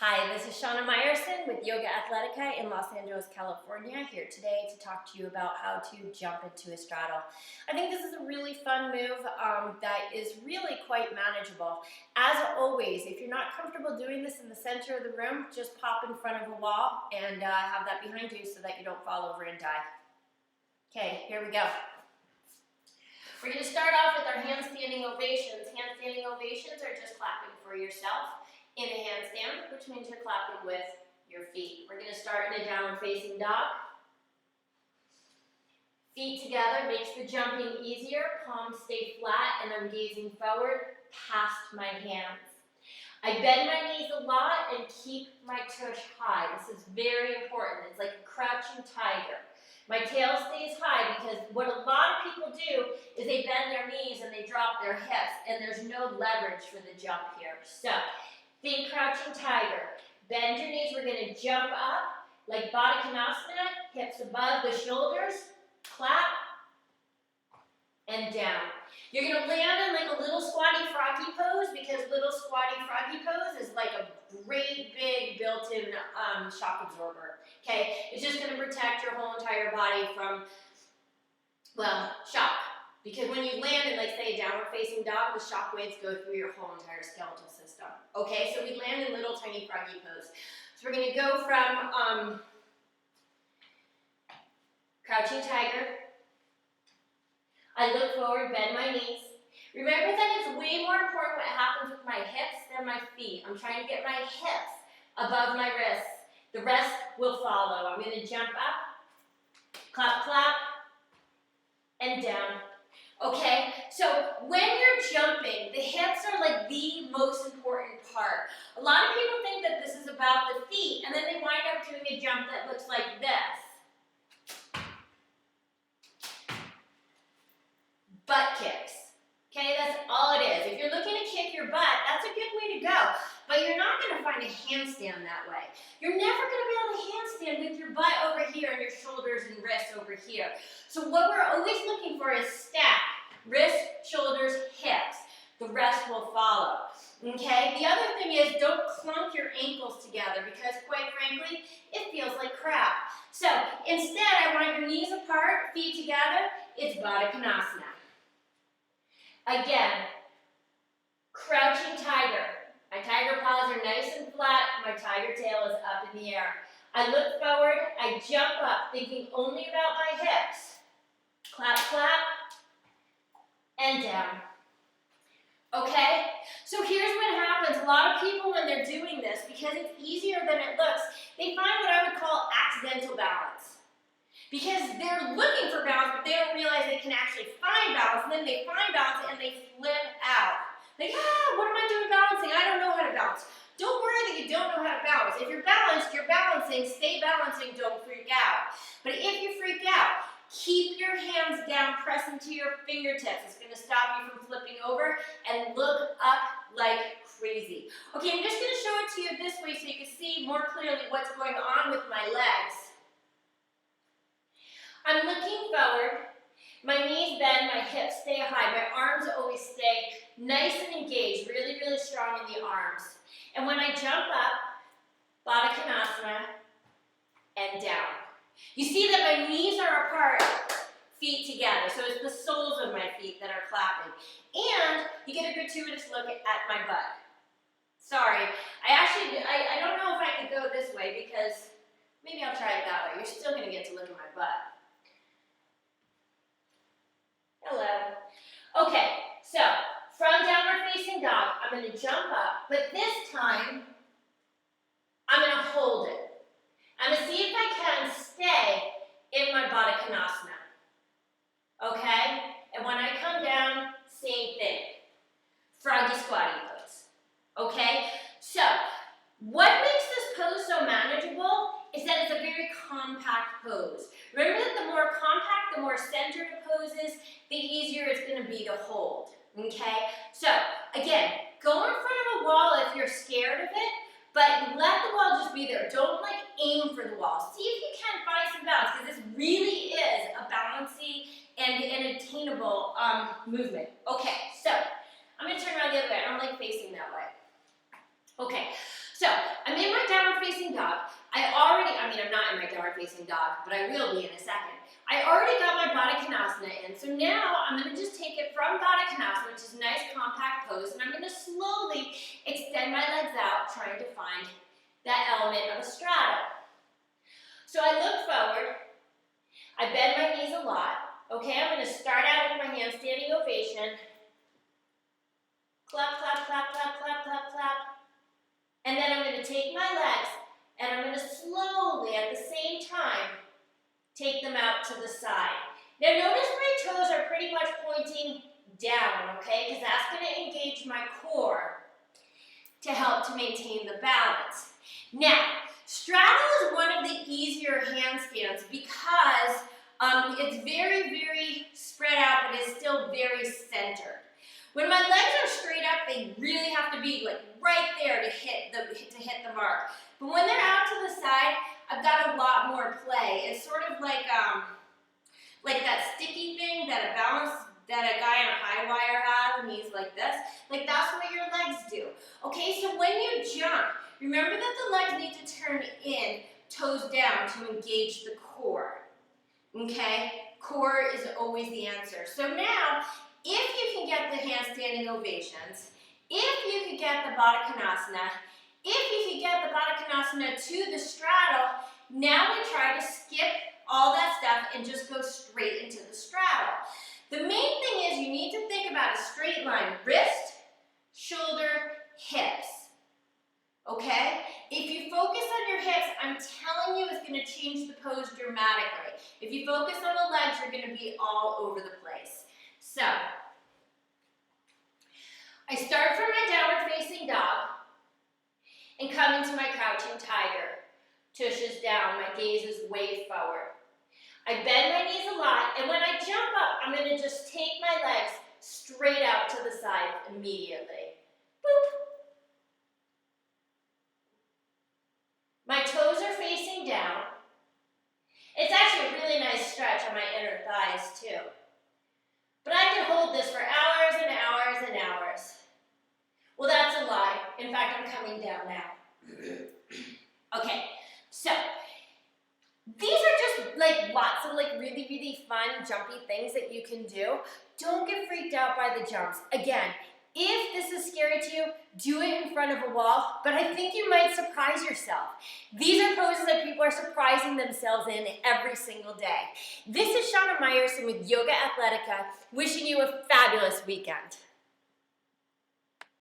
Hi, this is Shana Meyerson with YOGAthletica in Los Angeles, California, here today to talk to you about how to jump into a straddle. I think this is a really fun move that is really quite manageable. As always, if you're not comfortable doing this in the center of the room, just pop in front of a wall and have that behind you so that you don't fall over and die. Okay, here we go. We're going to start off with our handstanding ovations. Handstanding ovations are just clapping for yourself in a handstand, which means you're clapping with your feet. We're going to start in a downward facing dog. Feet together makes the jumping easier. Palms stay flat and I'm gazing forward past my hands. I bend my knees a lot and keep my tush high. This is very important. It's like a crouching tiger. My tail stays high because what a lot of people do is they bend their knees and they drop their hips and there's no leverage for the jump here. So think crouching tiger. Bend your knees. We're going to jump up like Baddha Konasana, hips above the shoulders, clap, and down. You're going to land in like a little squatty froggy pose because little squatty froggy pose is like a great big built-in shock absorber. Okay, it's just going to protect your whole entire body from, well, shock. Because when you land in, like, say, a downward facing dog, the shock waves go through your whole entire skeletal system. Okay, so we land in little tiny froggy pose. So we're going to go from crouching tiger. I look forward, bend my knees. Remember that it's way more important what happens with my hips than my feet. I'm trying to get my hips above my wrists. The rest will follow. I'm going to jump up, clap, clap, and down. Okay, so when you're jumping, the hips are like the most important part. A lot of people think that this is about the feet, and then they wind up doing a jump that looks like this. Butt kicks. Okay, that's all it is. If you're looking to kick your butt, that's a good way to go. But you're not going to find a handstand that way. You're never going to be able to handstand with your butt over here and your shoulders and wrists over here. So what we're always looking for is stack. Wrists, shoulders, hips. The rest will follow. Okay? The other thing is don't clunk your ankles together because quite frankly, it feels like crap. So instead, I want your knees apart, feet together. It's Baddha Konasana. Again, crouching tiger. My tiger paws are nice and flat. My tiger tail is up in the air. I look forward. I jump up, thinking only about my hips. Clap, clap, and down. Okay? So here's what happens. A lot of people, when they're doing this, because it's easier than it looks, they find what I would call accidental balance. Because they're looking for balance, but they don't realize they can actually find balance, and then they find balance and they flip out. Like, what am I doing balancing? I don't know how to balance. Don't worry that you don't know how to balance. If you're balanced, you're balancing. Stay balancing, don't freak out. But if you freak out, keep your hands down, press into your fingertips. It's going to stop you from flipping over, and look up like crazy. Okay, I'm just going to show it to you this way so you can see more clearly what's going on with my legs. I'm looking forward, my knees bend, my hips stay high, my arms always stay nice and engaged, really, really strong in the arms. And when I jump up, Baddha Konasana, and down. You see that my knees are apart, feet together, so it's the soles of my feet that are clapping. And you get a gratuitous look at my butt. Sorry, I don't know if I could go this way because maybe I'll try it that way. You're still going to get to look at my butt. Hello. Okay, so from downward facing dog, I'm going to jump up, but this time, I'm going to hold it. I'm going to see if I can stay in my Baddha Konasana. Okay? And when I come down, same thing. Froggy squatty pose. Okay? So, what makes this pose so manageable is that it's a very compact pose. Remember that the more compact, the more centered a pose is, the easier it's going to be to hold. Okay? So, again, go in front of a wall if you're scared of it, but let the wall just be there. Don't like aim for the wall. See if you can find some balance because this really is a balancing and an attainable movement. Okay, so I'm going to turn around the other way. I don't like facing that way. Okay, so I'm in facing dog, I'm not in my downward facing dog, but I will be in a second. I already got my Baddha Konasana in, so now I'm going to just take it from Baddha Konasana, which is a nice compact pose, and I'm going to slowly extend my legs out, trying to find that element of a straddle. So I look forward, I bend my knees a lot. Okay, I'm going to start out with my handstanding ovation. Clap, clap, clap, clap, clap, clap, clap. And then I'm going to take my legs, and I'm going to slowly, at the same time, take them out to the side. Now notice my toes are pretty much pointing down, okay? Because that's going to engage my core to help to maintain the balance. Now, straddle is one of the easier handstands because it's very, very spread out, but it's still very centered. When my legs are straight up, they really have to be like right there to hit the mark. But when they're out to the side, I've got a lot more play. It's sort of like that sticky thing that a guy on a high wire has when he's like this. Like that's what your legs do. Okay, so when you jump, remember that the legs need to turn in, toes down to engage the core. Okay, core is always the answer. So now, if you can get the handstanding ovations, if you can get the Baddha Konasana, if you can get the Baddha Konasana to the straddle, now we try to skip all that stuff and just go straight into the straddle. The main thing is you need to think about a straight line, wrist, shoulder, hips. Okay? If you focus on your hips, I'm telling you it's going to change the pose dramatically. If you focus on the legs, you're going to be all over the place. So, I start from my downward facing dog and come into my crouching tiger. Tush is down, my gaze is way forward. I bend my knees a lot, and when I jump up, I'm going to just take my legs straight out to the side immediately. Boop. My toes are facing down. It's actually a really nice stretch on my inner thighs too. But I can hold this for hours and hours and hours. Well, that's a lie. In fact, I'm coming down now. Okay, so these are just like lots of like really, really fun jumpy things that you can do. Don't get freaked out by the jumps. Again, if this is scary to you, do it in front of a wall, but I think you might surprise yourself. These are poses that people are surprising themselves in every single day. This is Shana Meyerson with Yoga Athletica, wishing you a fabulous weekend.